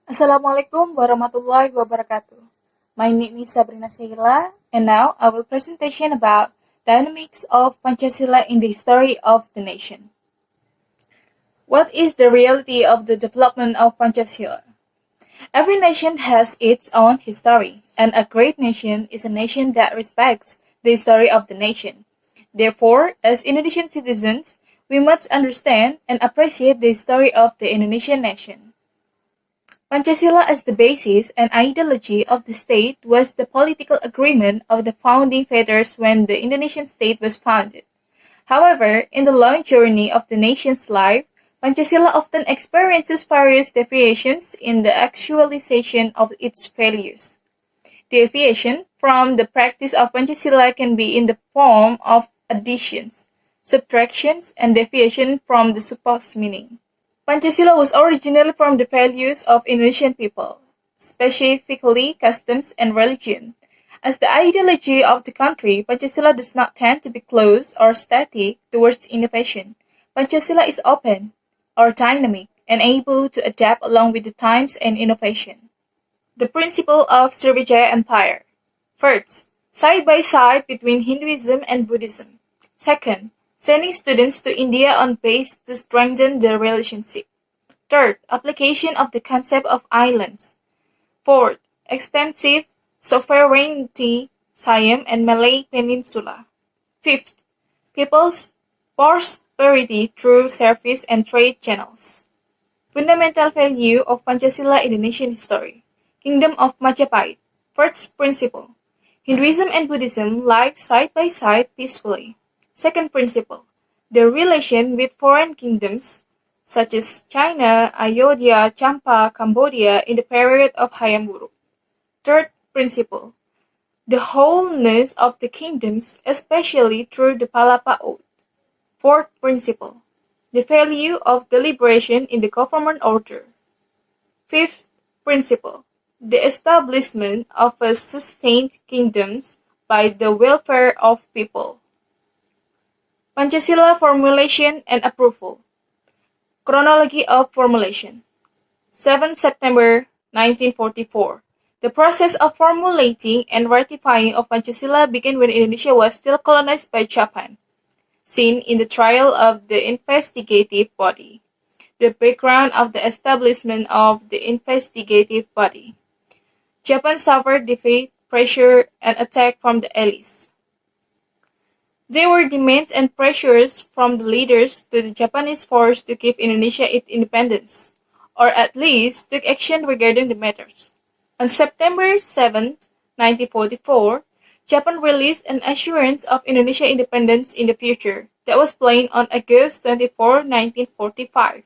Assalamualaikum warahmatullahi wabarakatuh. My name is Sabrina Sheila, and now I will presentation about dynamics of Pancasila in the history of the nation. What is the reality of the development of Pancasila? Every nation has its own history, and a great nation is a nation that respects the history of the nation. Therefore, as Indonesian citizens, we must understand and appreciate the history of the Indonesian nation. Pancasila as the basis and ideology of the state was the political agreement of the founding fathers when the Indonesian state was founded. However, in the long journey of the nation's life, Pancasila often experiences various deviations in the actualization of its values. Deviation from the practice of Pancasila can be in the form of additions, subtractions, and deviation from the supposed meaning. Pancasila was originally from the values of Indonesian people, specifically customs and religion. As the ideology of the country, Pancasila does not tend to be closed or static towards innovation. Pancasila is open or dynamic and able to adapt along with the times and innovation. The principle of Srivijaya Empire. First, side by side between Hinduism and Buddhism. Second, sending students to India on base to strengthen the relationship. Third, application of the concept of islands. Fourth, extensive sovereignty, Siam and Malay Peninsula. Fifth, people's prosperity through service and trade channels. Fundamental value of Pancasila Indonesian history. Kingdom of Majapahit. First principle. Hinduism and Buddhism live side by side peacefully. Second principle. The relation with foreign kingdoms such as China, Ayodhya, Champa, Cambodia in the period of Hayam Wuruk. Third principle. The wholeness of the kingdoms, especially through the Palapa Oath. Fourth principle. The value of deliberation in the government order. Fifth principle. The establishment of a sustained kingdoms by the welfare of people. Pancasila formulation and approval. Chronology of formulation. 7 September 1944. The process of formulating and ratifying of Pancasila began when Indonesia was still colonized by Japan, seen in the trial of the investigative body. The background of the establishment of the investigative body. Japan suffered defeat, pressure, and attack from the Allies. There were demands and pressures from the leaders to the Japanese force to give Indonesia its independence, or at least took action regarding the matters. On September 7, 1944, Japan released an assurance of Indonesia independence in the future that was plain on August 24, 1945.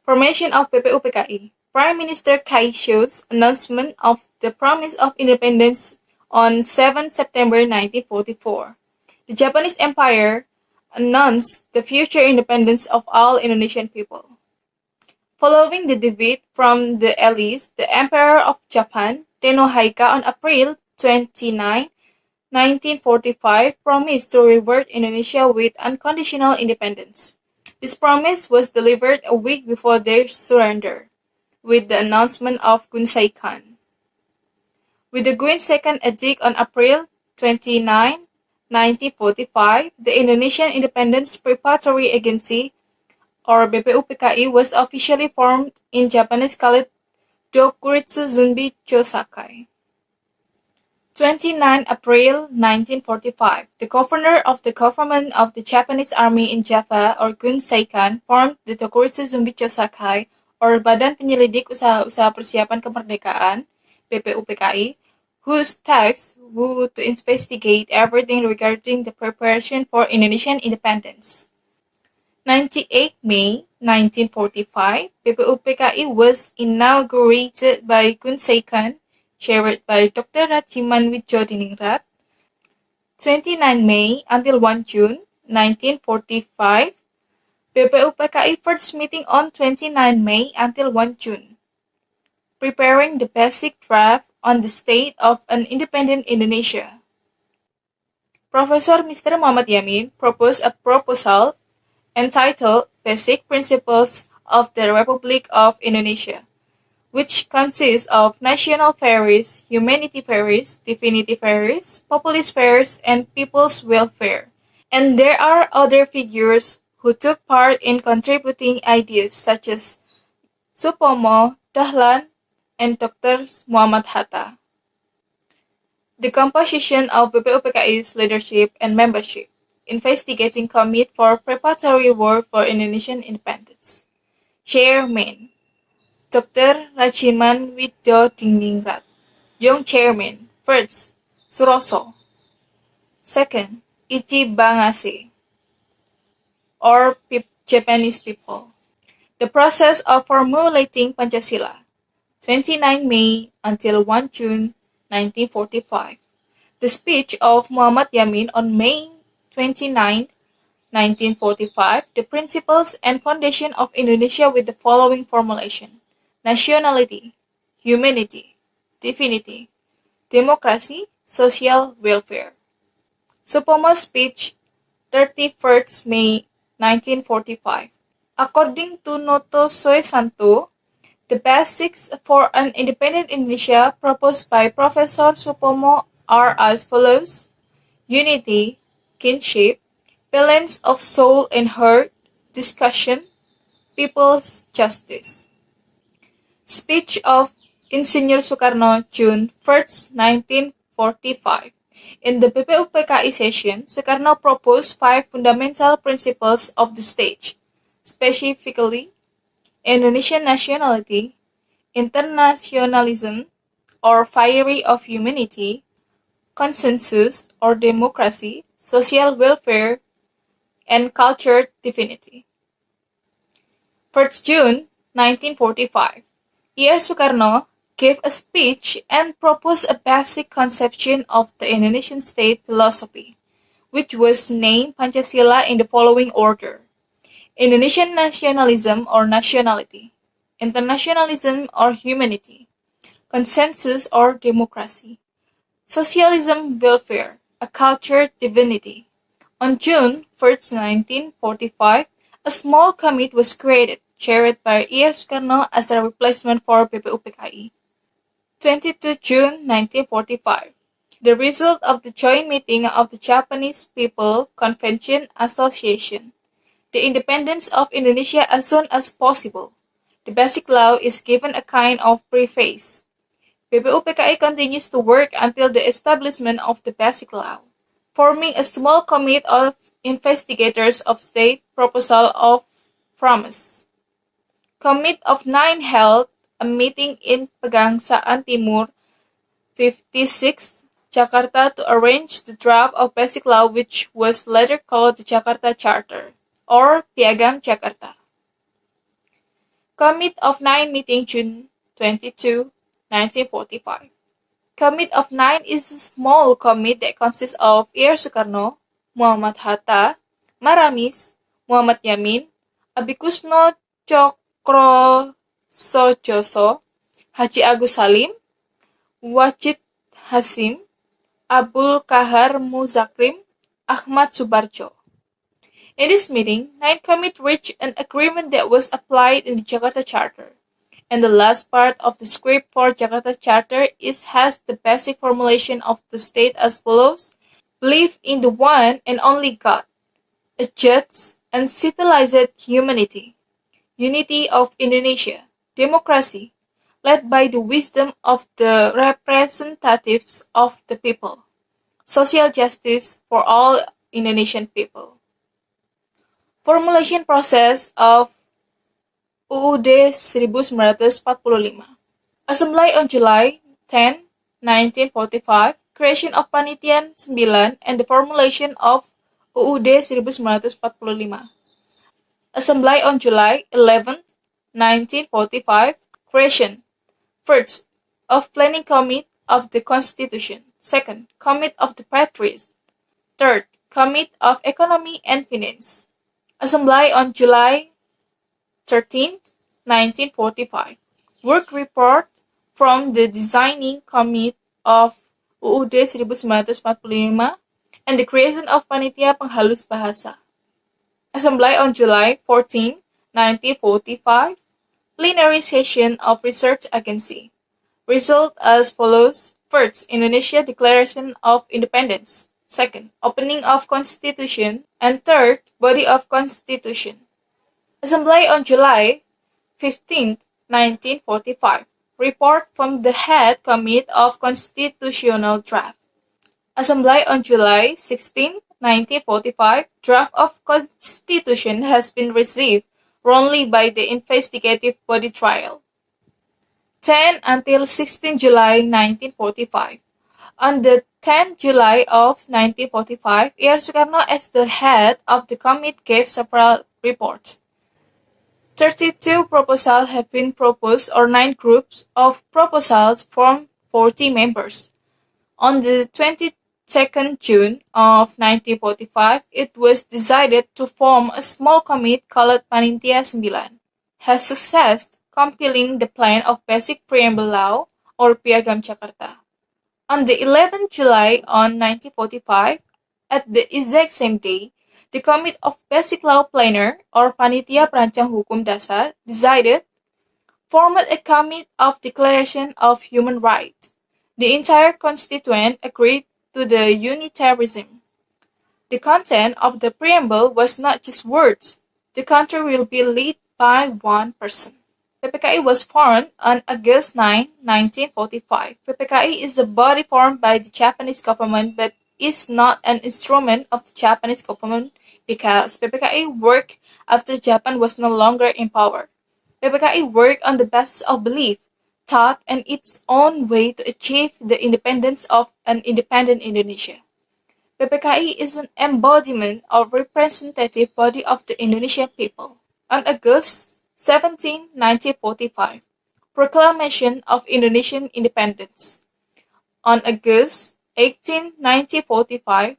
Formation of PPUPKI. Prime Minister Kaisho's announcement of the promise of independence on 7 September 1944. The Japanese Empire announced the future independence of all Indonesian people. Following the defeat from the Allies, the Emperor of Japan, Tenno Haika, on April 29, 1945, promised to reward Indonesia with unconditional independence. This promise was delivered a week before their surrender, with the announcement of Gunsei Khan. With the Gun Second Edict on April 29, 1945, the Indonesian Independence Preparatory Agency, or BPUPKI, was officially formed in Japanese called Dokuritsu Zunbi Chosakai. 29 April 1945, the governor of the government of the Japanese Army in Java, or Gun Seikan, formed the Dokuritsu Zunbi Chosakai, or Badan Penyelidik Usaha-Usaha Persiapan Kemerdekaan, BPUPKI, whose task would to investigate everything regarding the preparation for Indonesian independence. 98 May 1945, BPUPKI was inaugurated by Gun Seikan, chaired by Dr. Rajiman Widjodiningrat. 29 May until 1 June 1945, BPUPKI first meeting on 29 May until 1 June, preparing the basic draft on the state of an independent Indonesia. Professor Mr. Muhammad Yamin proposed a proposal entitled Basic Principles of the Republic of Indonesia, which consists of national fairs, humanity fairs, divinity fairs, populist fairs, and people's welfare. And there are other figures who took part in contributing ideas such as Supomo, Dahlan, and Dr. Muhammad Hatta. The composition of BPUPKI's leadership and membership, investigating commit for preparatory work for Indonesian independence. Chairman, Dr. Rajiman Widodiningrat. Young Chairman, first, Suroso. Second, Ichi Bangase, or Japanese people. The process of formulating Pancasila, 29 May until 1 June 1945. The speech of Muhammad Yamin on May 29, 1945, the principles and foundation of Indonesia with the following formulation: nationality, humanity, divinity, democracy, social welfare. Supomo's speech, 31st May 1945. According to Noto Soesanto, the basics for an independent Indonesia proposed by Professor Supomo are as follows: unity, kinship, balance of soul and heart, discussion, people's justice. Speech of Insinyur Soekarno, June 1st, 1945. In the BPUPKI session, Soekarno proposed 5 fundamental principles of the state, specifically Indonesian nationality, internationalism or theory of humanity, consensus or democracy, social welfare, and cultural divinity. 1st June 1945, E.R. Soekarno gave a speech and proposed a basic conception of the Indonesian state philosophy, which was named Pancasila in the following order: Indonesian nationalism or nationality, internationalism or humanity, consensus or democracy, socialism welfare, a culture divinity. On June 1st, 1945, a small committee was created, chaired by E.R. Soekarno as a replacement for BPUPKI. 22 June 1945. The result of the joint meeting of the Japanese People Convention Association. The independence of Indonesia as soon as possible. The basic law is given a kind of preface. BPUPKI continues to work until the establishment of the basic law, forming a small committee of investigators of state proposal of promise. Committee of 9 held a meeting in Pegangsaan Timur, 56, Jakarta to arrange the draft of basic law which was later called the Jakarta Charter, or Piagam Jakarta. Committee of 9 meeting June 22, 1945. Committee of 9 is a small committee that consists of E.R. Soekarno, Muhammad Hatta, Maramis, Muhammad Yamin, Abikusno Cokro Sojoso, Haji Agus Salim, Wajid Hasim, Abul Kahar Muzakrim, Ahmad Subarjo. In this meeting, 9 committee reached an agreement that was applied in the Jakarta Charter, and the last part of the script for Jakarta Charter has the basic formulation of the state as follows: believe in the one and only God, a just and civilized humanity, unity of Indonesia, democracy, led by the wisdom of the representatives of the people, social justice for all Indonesian people. Formulation process of UUD 1945. Assembly on July 10, 1945, creation of Panitian 9 and the formulation of UUD 1945. Assembly on July 11, 1945, creation, first, of Planning Committee of the Constitution, second, Committee of the Patriots, third, Committee of Economy and Finance. Assembly on July 13, 1945, work report from the Designing Committee of UUD 1945 and the creation of Panitia Penghalus Bahasa. Assembly on July 14, 1945, Plenary session of Research Agency. Result as follows. First, Indonesia Declaration of Independence. Second, Opening of Constitution. And third, Body of Constitution. Assembly on July 15, 1945. Report from the Head Committee of Constitutional Draft. Assembly on July 16, 1945. Draft of Constitution has been received only by the investigative body trial. 10 until 16 July 1945. On the 10th July of 1945, E.R. Sukarno as the head of the committee gave several reports. 32 proposals have been proposed or 9 groups of proposals from 40 members. On the 22nd June of 1945, it was decided to form a small committee called Panitia 9, has success compiling the plan of Basic Preamble Law or Piagam Jakarta. On the 11th July on 1945, at the exact same day, the Committee of Basic Law Planner or Panitia Perancang Hukum Dasar decided formed a Committee of Declaration of Human Rights. The entire constituent agreed to the unitarism. The content of the preamble was not just words. The country will be led by one person. PPKI was formed on August 9, 1945. PPKI is a body formed by the Japanese government but is not an instrument of the Japanese government because PPKI worked after Japan was no longer in power. PPKI worked on the basis of belief, thought, and its own way to achieve the independence of an independent Indonesia. PPKI is an embodiment or representative body of the Indonesian people. On August 17, 1945, Proclamation of Indonesian Independence. On August 18, 1945,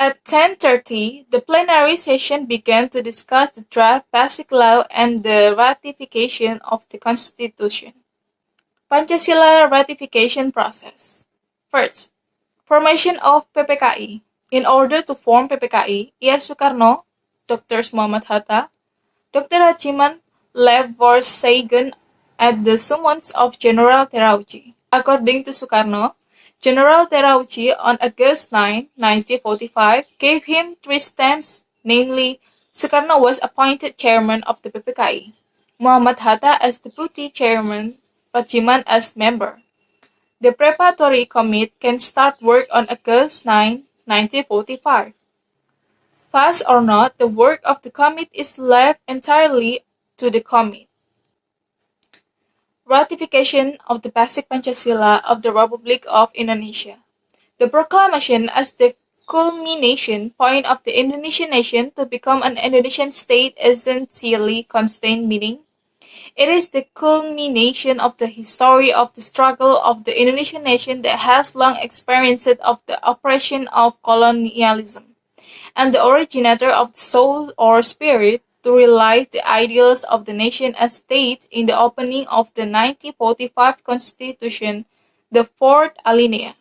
at 10:30, the plenary session began to discuss the draft basic law and the ratification of the Constitution. Pancasila ratification process. First, formation of PPKI. In order to form PPKI, E.R. Sukarno, Dr. Muhammad Hatta, Dr. Hajiman left Saigon at the summons of General Terauchi. According to Sukarno, General Terauchi on August 9, 1945, gave him 3 stamps, namely, Sukarno was appointed chairman of the PPKI, Muhammad Hatta as deputy chairman, Hajiman as member. The preparatory committee can start work on August 9, 1945. Fast or not, the work of the committee is left entirely to the committee. Ratification of the Basic Pancasila of the Republic of Indonesia. The proclamation as the culmination point of the Indonesian nation to become an Indonesian state essentially contained meaning. It is the culmination of the history of the struggle of the Indonesian nation that has long experienced of the oppression of colonialism, and the originator of the soul or spirit to realize the ideals of the nation as stated in the opening of the 1945 Constitution, the 4th alinea.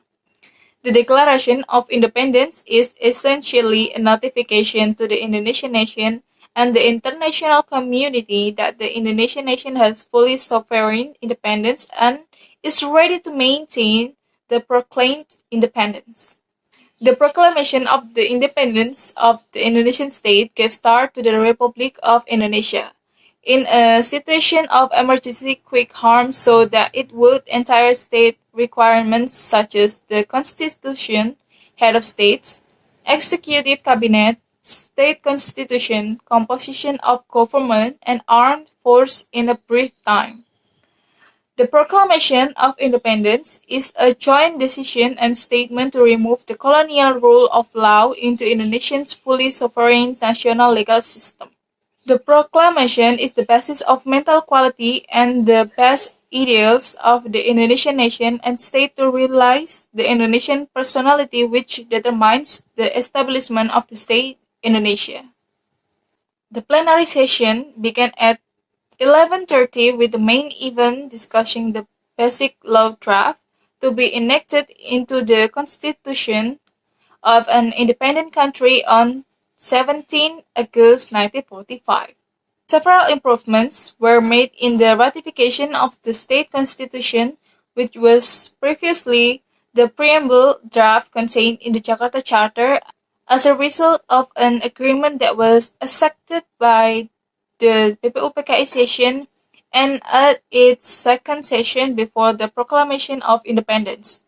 The Declaration of Independence is essentially a notification to the Indonesian nation and the international community that the Indonesian nation has fully sovereign independence and is ready to maintain the proclaimed independence. The proclamation of the independence of the Indonesian state gave start to the Republic of Indonesia in a situation of emergency quick harm so that it would entire state requirements such as the constitution, head of states, executive cabinet, state constitution, composition of government, and armed force in a brief time. The Proclamation of Independence is a joint decision and statement to remove the colonial rule of law into Indonesia's fully sovereign national legal system. The proclamation is the basis of mental quality and the best ideals of the Indonesian nation and state to realize the Indonesian personality which determines the establishment of the state Indonesia. The plenary session began at 11:30 with the main event discussing the basic law draft to be enacted into the constitution of an independent country on 17 August 1945. Several improvements were made in the ratification of the state constitution, which was previously the preamble draft contained in the Jakarta Charter as a result of an agreement that was accepted by the PPUPKI session and at its second session before the proclamation of independence,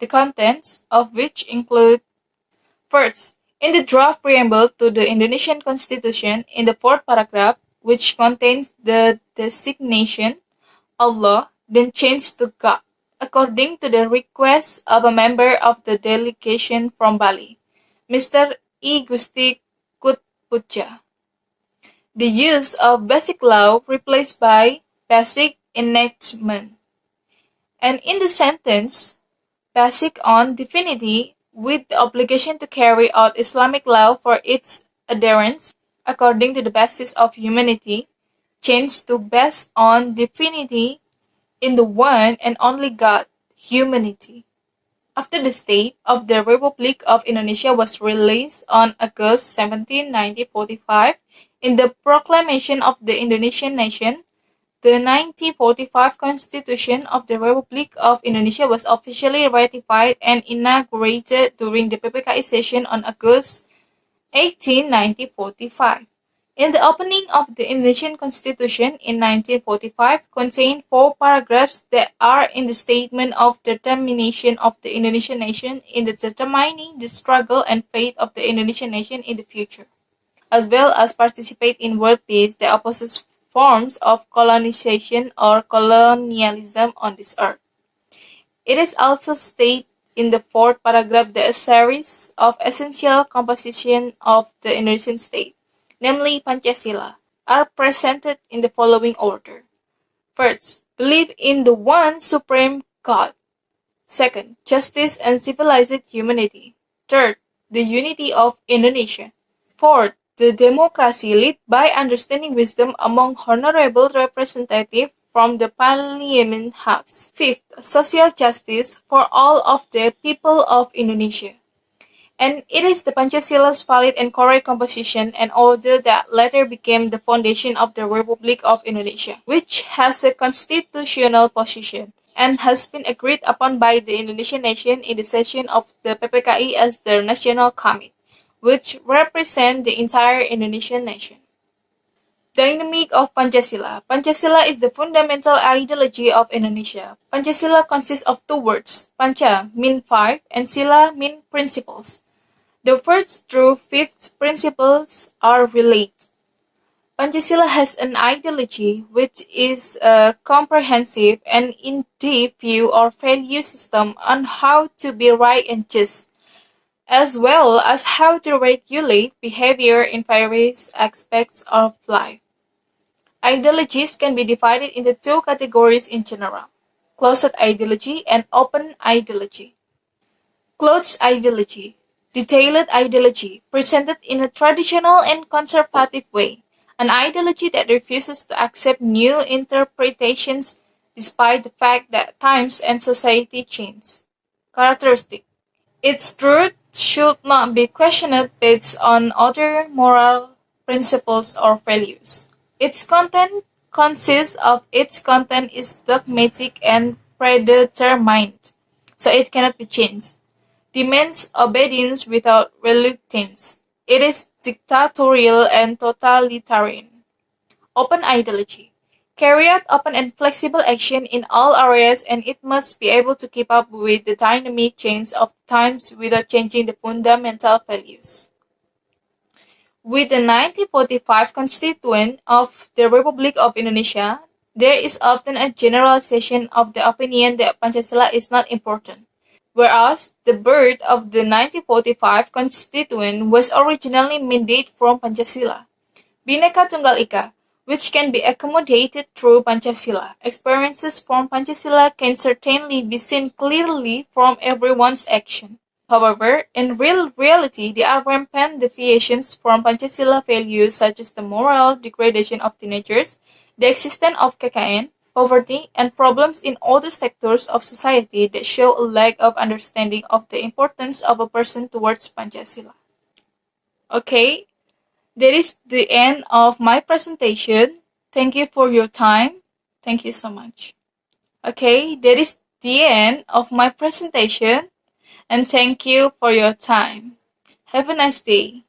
the contents of which include: first, in the draft preamble to the Indonesian Constitution, in the fourth paragraph, which contains the designation Allah, then changed to God, according to the request of a member of the delegation from Bali, Mr. I Gusti Kutpuja. The use of basic law replaced by basic enactment. And in the sentence, basic on divinity, with the obligation to carry out Islamic law for its adherents according to the basis of humanity, changed to based on divinity in the one and only God, humanity. After the State of the Republic of Indonesia was released on August 17, 1945, in the proclamation of the Indonesian nation, the 1945 Constitution of the Republic of Indonesia was officially ratified and inaugurated during the PPKI session on August 18, 1945. In the opening of the Indonesian Constitution in 1945 contained 4 paragraphs that are in the statement of determination of the Indonesian nation in determining the struggle and fate of the Indonesian nation in the future, as well as participate in world peace that opposes forms of colonization or colonialism on this earth. It is also stated in the fourth paragraph that a series of essential compositions of the Indonesian state, namely Pancasila, are presented in the following order. First, belief in the one supreme God. Second, justice and civilized humanity. Third, the unity of Indonesia. Fourth, the democracy led by understanding wisdom among honorable representatives from the Parliament House. Fifth, social justice for all of the people of Indonesia. And it is the Pancasila's valid and correct composition and order that later became the foundation of the Republic of Indonesia, which has a constitutional position and has been agreed upon by the Indonesian nation in the session of the PPKI as the National Committee, which represent the entire Indonesian nation. Dynamic of Pancasila. Pancasila is the fundamental ideology of Indonesia. Pancasila consists of 2 words. Panca mean 5 and sila mean principles. The first through 5th principles are related. Pancasila has an ideology which is a comprehensive and in-depth view or value system on how to be right and just, as well as how to regulate behavior in various aspects of life. Ideologies can be divided into 2 categories in general: closed ideology and open ideology. Closed ideology, detailed ideology, presented in a traditional and conservative way, an ideology that refuses to accept new interpretations despite the fact that times and society change. Characteristic: its truth should not be questioned based on other moral principles or values. Its content is dogmatic and predetermined, so it cannot be changed. Demands obedience without reluctance. It is dictatorial and totalitarian. Open ideology. Carry out open and flexible action in all areas, and it must be able to keep up with the dynamic change of the times without changing the fundamental values. With the 1945 Constitution of the Republic of Indonesia, there is often a generalization of the opinion that Pancasila is not important, whereas the birth of the 1945 Constitution was originally mandated from Pancasila. Bhinneka Tunggal Ika, which can be accommodated through Pancasila. Experiences from Pancasila can certainly be seen clearly from everyone's action. However, in reality, there are rampant deviations from Pancasila values such as the moral degradation of teenagers, the existence of KKN, poverty, and problems in other sectors of society that show a lack of understanding of the importance of a person towards Pancasila. Okay, That is the end of my presentation. Thank you for your time. Thank you so much. Okay, that is the end of my presentation, and thank you for your time. Have a nice day.